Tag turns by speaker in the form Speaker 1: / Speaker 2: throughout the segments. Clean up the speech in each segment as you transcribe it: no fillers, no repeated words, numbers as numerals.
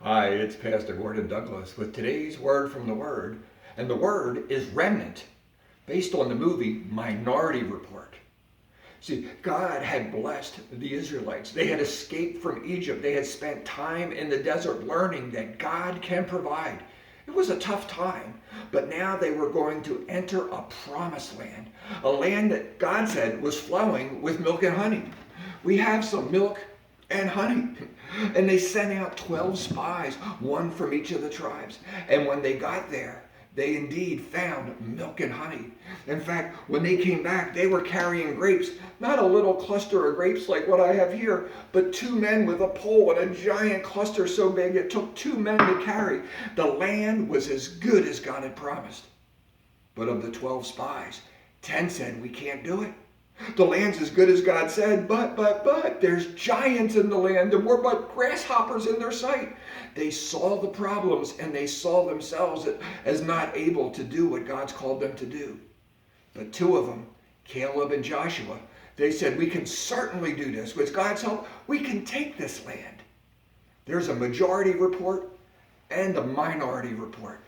Speaker 1: Hi, it's Pastor Gordon Douglas with today's word from the Word, and the word is remnant, based on the movie Minority Report. See, God had blessed the Israelites. They had escaped from Egypt. They had spent time in the desert learning that God can provide. It was a tough time, but now they were going to enter a promised land, a land that God said was flowing with milk and honey. We have some milk and honey. And they sent out 12 spies, one from each of the tribes. And when they got there, they indeed found milk and honey. In fact, when they came back, they were carrying grapes, not a little cluster of grapes like what I have here, but two men with a pole and a giant cluster so big it took two men to carry. The land was as good as God had promised. But of the 12 spies, 10 said, we can't do it. The land's as good as God said, but, there's giants in the land and we're but grasshoppers in their sight. They saw the problems and they saw themselves as not able to do what God's called them to do. But two of them, Caleb and Joshua, they said, we can certainly do this. With God's help, we can take this land. There's a majority report and a minority report.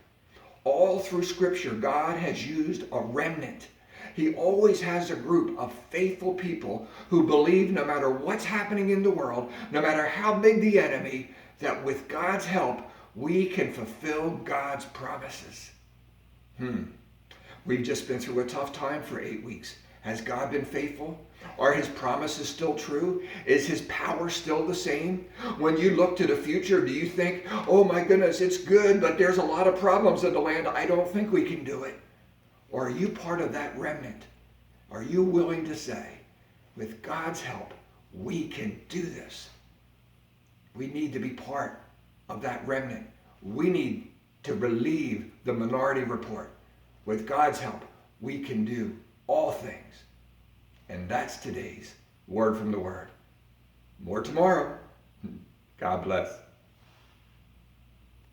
Speaker 1: All through Scripture, God has used a remnant. He always has a group of faithful people who believe no matter what's happening in the world, no matter how big the enemy, that with God's help, we can fulfill God's promises. We've just been through a tough time for 8 weeks. Has God been faithful? Are his promises still true? Is his power still the same? When you look to the future, do you think, oh my goodness, it's good, but there's a lot of problems in the land. I don't think we can do it. Or are you part of that remnant? Are you willing to say, with God's help, we can do this? We need to be part of that remnant. We need to relieve the minority report. With God's help, we can do all things. And that's today's word from the Word. More tomorrow. God bless.